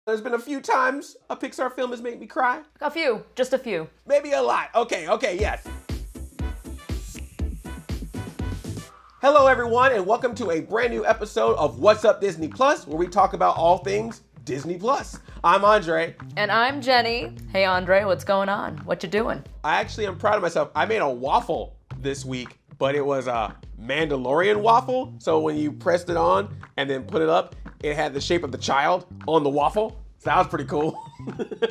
There's been a few times a Pixar film has made me cry. A few, just a few. Maybe a lot. Okay, yes. Hello everyone, and welcome to a brand new episode of What's Up Disney Plus, where we talk about all things Disney Plus. I'm Andre. And I'm Jenny. Hey Andre, what's going on? What you doing? I actually am proud of myself. I made a waffle this week, but it was a Mandalorian waffle. So when you pressed it on and then put it up, it had the shape of the child on the waffle. So that was pretty cool.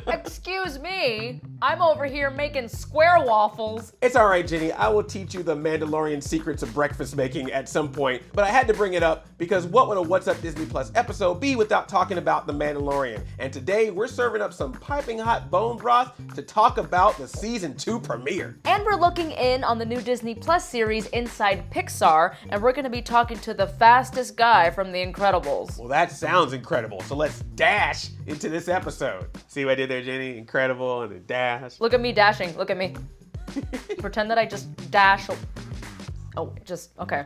Excuse me, I'm over here making square waffles. It's all right, Jenny. I will teach you the Mandalorian secrets of breakfast making at some point. But I had to bring it up because what would a What's Up Disney Plus episode be without talking about the Mandalorian? And today we're serving up some piping hot bone broth to talk about the season 2 premiere. And we're looking in on the new Disney Plus series Inside Pixar, and we're gonna be talking to the fastest guy from The Incredibles. Well, that sounds incredible. So let's dash into this episode. See what I did there, Jenny? Incredible and a dash. Look at me dashing, look at me. Pretend that I just dash. Oh, just, okay.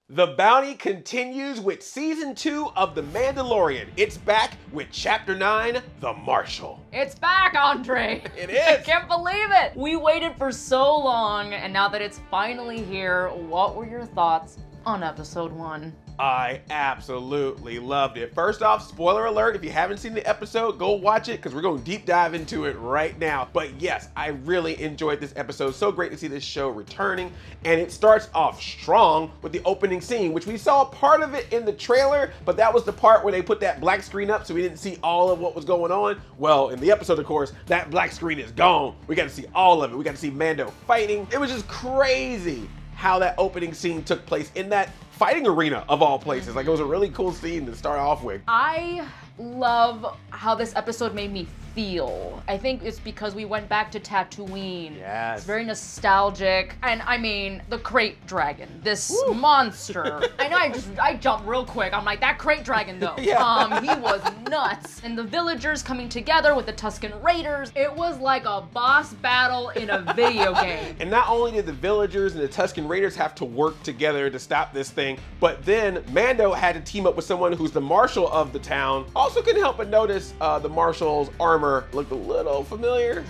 The bounty continues with season 2 of The Mandalorian. It's back with chapter 9, The Marshal. It's back, Andre. It is. I can't believe it. We waited for so long, and now that it's finally here, what were your thoughts on episode 1? I absolutely loved it. First off, spoiler alert, if you haven't seen the episode, go watch it because we're going to deep dive into it right now. But yes, I really enjoyed this episode. So great to see this show returning. And it starts off strong with the opening scene, which we saw part of it in the trailer, but that was the part where they put that black screen up so we didn't see all of what was going on. Well, in the episode, of course, that black screen is gone. We got to see all of it. We got to see Mando fighting. It was just crazy how that opening scene took place in that fighting arena of all places. Like, it was a really cool scene to start off with. I love how this episode made me feel. I think it's because we went back to Tatooine. Yes. It's very nostalgic. And I mean, the crate dragon, this monster. I know I jumped real quick. I'm like, that crate dragon though. Yeah. He was nuts. And the villagers coming together with the Tusken Raiders. It was like a boss battle in a video game. And not only did the villagers and the Tusken Raiders have to work together to stop this thing, but then Mando had to team up with someone who's the marshal of the town. Also couldn't help but notice the marshal's armor looked a little familiar.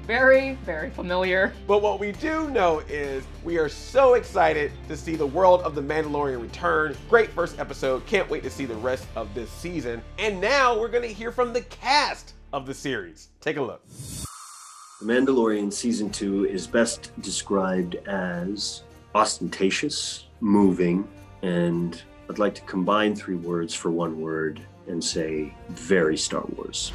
Very, very familiar. But what we do know is we are so excited to see the world of The Mandalorian return. Great first episode. Can't wait to see the rest of this season. And now we're going to hear from the cast of the series. Take a look. The Mandalorian Season 2 is best described as ostentatious, moving, and I'd like to combine 3 words for one word and say very Star Wars.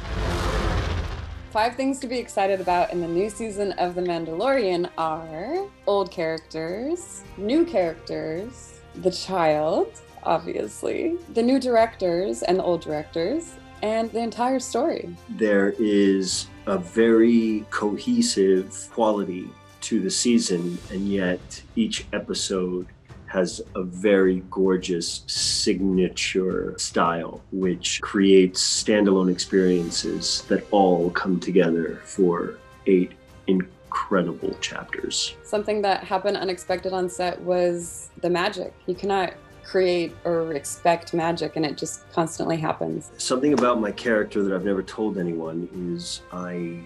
5 things to be excited about in the new season of The Mandalorian are old characters, new characters, the child, obviously, the new directors and the old directors, and the entire story. There is a very cohesive quality to the season, and yet each episode has a very gorgeous signature style, which creates standalone experiences that all come together for 8 incredible chapters. Something that happened unexpected on set was the magic. You cannot create or expect magic, and it just constantly happens. Something about my character that I've never told anyone is I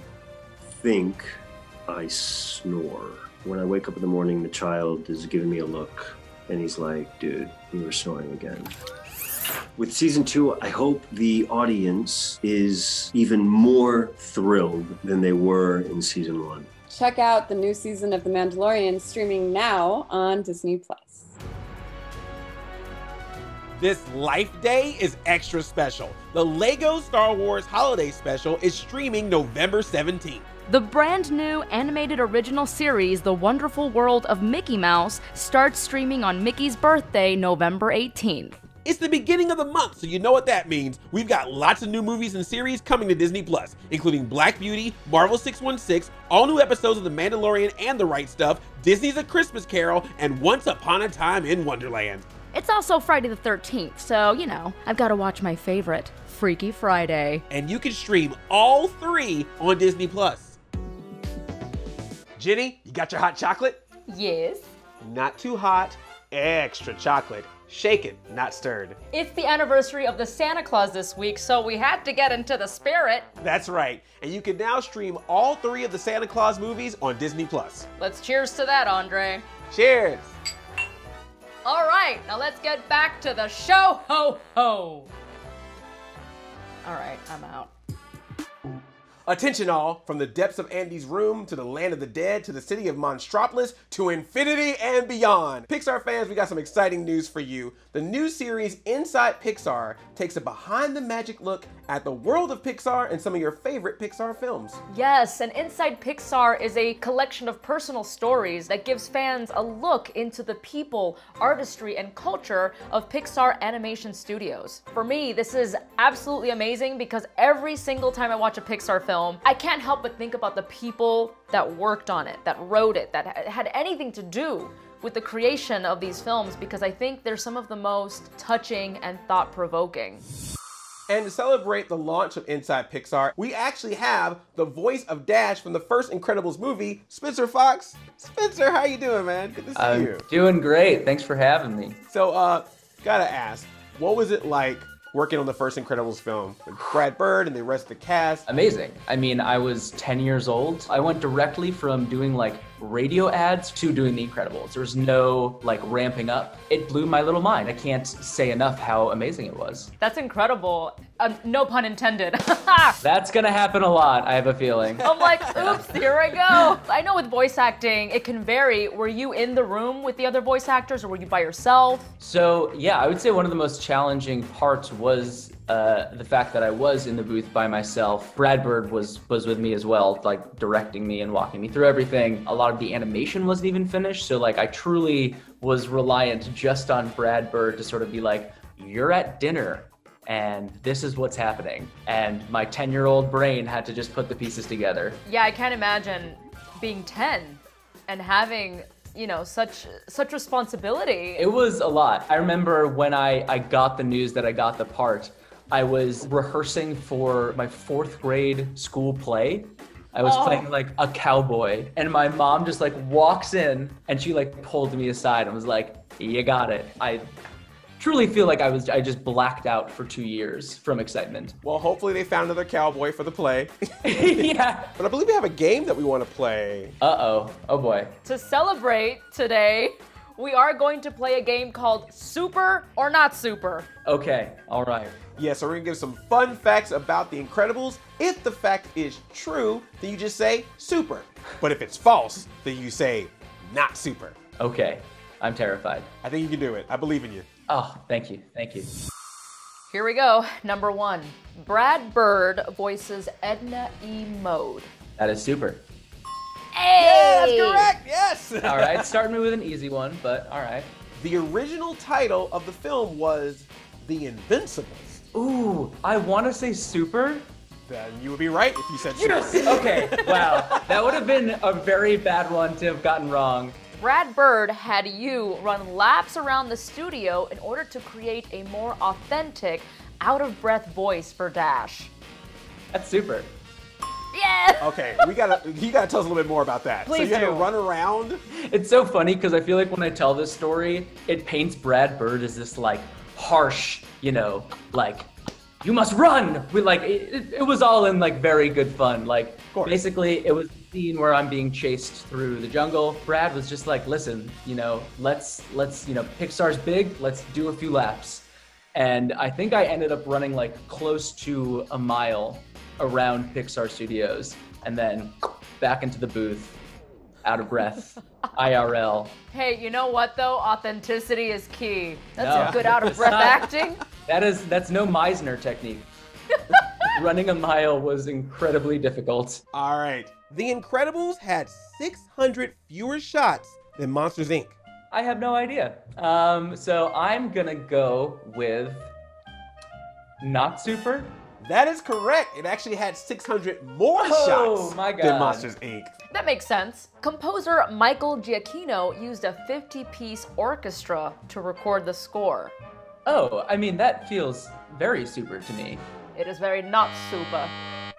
think I snore. When I wake up in the morning, the child is giving me a look, and he's like, dude, you were snoring again. With season 2, I hope the audience is even more thrilled than they were in season 1. Check out the new season of The Mandalorian streaming now on Disney+. This Life Day is extra special. The LEGO Star Wars Holiday Special is streaming November 17th. The brand new animated original series, The Wonderful World of Mickey Mouse, starts streaming on Mickey's birthday, November 18th. It's the beginning of the month, so you know what that means. We've got lots of new movies and series coming to Disney+, including Black Beauty, Marvel 616, all new episodes of The Mandalorian and The Right Stuff, Disney's A Christmas Carol, and Once Upon a Time in Wonderland. It's also Friday the 13th, so, you know, I've got to watch my favorite, Freaky Friday. And you can stream all 3 on Disney+. Jenny, you got your hot chocolate? Yes. Not too hot, extra chocolate. shaken, not stirred. It's the anniversary of the Santa Claus this week, so we had to get into the spirit. That's right. And you can now stream all 3 of the Santa Claus movies on Disney+. Let's cheers to that, Andre. Cheers. All right, now let's get back to the show. Ho ho. All right, I'm out. Attention all, from the depths of Andy's room, to the land of the dead, to the city of Monstropolis, to infinity and beyond. Pixar fans, we got some exciting news for you. The new series Inside Pixar takes a behind the magic look at the world of Pixar and some of your favorite Pixar films. Yes, and Inside Pixar is a collection of personal stories that gives fans a look into the people, artistry, and culture of Pixar Animation Studios. For me, this is absolutely amazing because every single time I watch a Pixar film, I can't help but think about the people that worked on it, that wrote it, that had anything to do with the creation of these films, because I think they're some of the most touching and thought-provoking. And to celebrate the launch of Inside Pixar, we actually have the voice of Dash from the first Incredibles movie, Spencer Fox. Spencer, how you doing, man? Good to see you. I'm doing great. Thanks for having me. So, gotta ask, what was it like working on the first Incredibles film with Brad Bird and the rest of the cast? Amazing. I mean, I was 10 years old. I went directly from doing like radio ads to doing The Incredibles. There was no like ramping up. It blew my little mind. I can't say enough how amazing it was. That's incredible. No pun intended. That's gonna happen a lot, I have a feeling. I'm like, oops, here I go. I know with voice acting, it can vary. Were you in the room with the other voice actors or were you by yourself? So yeah, I would say one of the most challenging parts was the fact that I was in the booth by myself. Brad Bird was with me as well, like directing me and walking me through everything. A lot of the animation wasn't even finished, so like I truly was reliant just on Brad Bird to sort of be like, you're at dinner and this is what's happening. And my 10-year-old brain had to just put the pieces together. Yeah, I can't imagine being 10 and having, you know, such responsibility. It was a lot. I remember when I got the news that I got the part, I was rehearsing for my 4th grade school play. I was playing like a cowboy, and my mom just like walks in and she like pulled me aside and was like, you got it. I truly feel like I just blacked out for 2 years from excitement. Well, hopefully they found another cowboy for the play. Yeah. But I believe we have a game that we want to play. Uh-oh. Oh boy. To celebrate today, we are going to play a game called Super or Not Super. Okay, all right. Yeah, so we're gonna give some fun facts about The Incredibles. If the fact is true, then you just say super. But if it's false, then you say not super. Okay, I'm terrified. I think you can do it. I believe in you. Oh, thank you, thank you. Here we go. Number 1. Brad Bird voices Edna E. Mode. That is super. Hey! Yeah, that's correct, yes! All right, starting me with an easy one, but all right. The original title of the film was The Invincibles. Ooh, I want to say super. Then you would be right if you said super. Okay, wow. That would have been a very bad one to have gotten wrong. Brad Bird had you run laps around the studio in order to create a more authentic, out-of-breath voice for Dash. That's super. Yeah! Okay, you gotta tell us a little bit more about that. Please so you had to do. run around? It's so funny because I feel like when I tell this story, it paints Brad Bird as this like harsh, you know, like, you must run! We like, it was all in like very good fun. Like, basically it was a scene where I'm being chased through the jungle. Brad was just like, listen, you know, let's, you know, Pixar's big, let's do a few laps. And I think I ended up running like close to a mile around Pixar Studios and then back into the booth, out of breath, IRL. Hey, you know what though? Authenticity is key. That's No, a good out-of-breath acting. That's no Meisner technique. Running a mile was incredibly difficult. All right. The Incredibles had 600 fewer shots than Monsters, Inc. I have no idea. So I'm gonna go with not super. That is correct. It actually had 600 more Oh, shots my than God. Monsters, Inc. That makes sense. Composer Michael Giacchino used a 50-piece orchestra to record the score. Oh, I mean, that feels very super to me. It is very not super.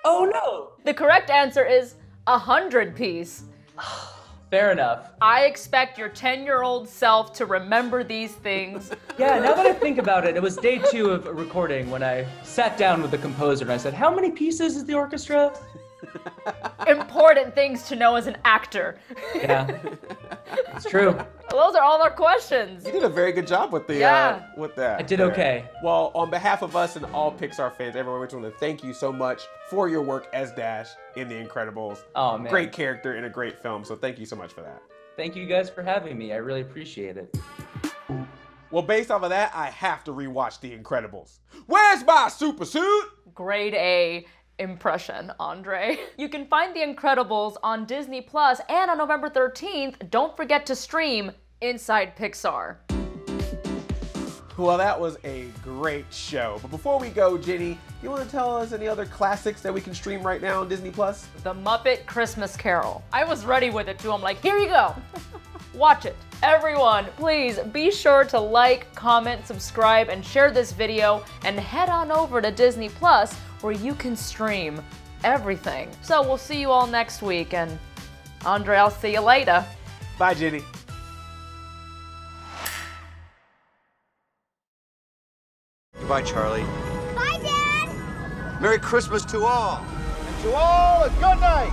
Oh no! The correct answer is 100-piece. Fair enough. I expect your 10-year-old self to remember these things. Yeah, now that I think about it, it was day 2 of recording when I sat down with the composer and I said, how many pieces is the orchestra? Important things to know as an actor. Yeah, it's true. Those are all our questions. You did a very good job with the Yeah. with that. I did okay. Well, on behalf of us and all Pixar fans everywhere, we just want to thank you so much for your work as Dash in The Incredibles. Oh, man. Great character in a great film, so thank you so much for that. Thank you guys for having me. I really appreciate it. Well, based off of that, I have to rewatch The Incredibles. Where's my super suit? Grade A impression, Andre. You can find The Incredibles on Disney Plus, and on November 13th, don't forget to stream Inside Pixar. Well, that was a great show. But before we go, Jenny, you want to tell us any other classics that we can stream right now on Disney Plus? The Muppet Christmas Carol. I was ready with it too. I'm like, here you go. Watch it. Everyone, please be sure to like, comment, subscribe, and share this video, and head on over to Disney Plus where you can stream everything. So we'll see you all next week, and Andre, I'll see you later. Bye, Jenny. Goodbye, Charlie. Bye, Dad! Merry Christmas to all. And to all, a good night.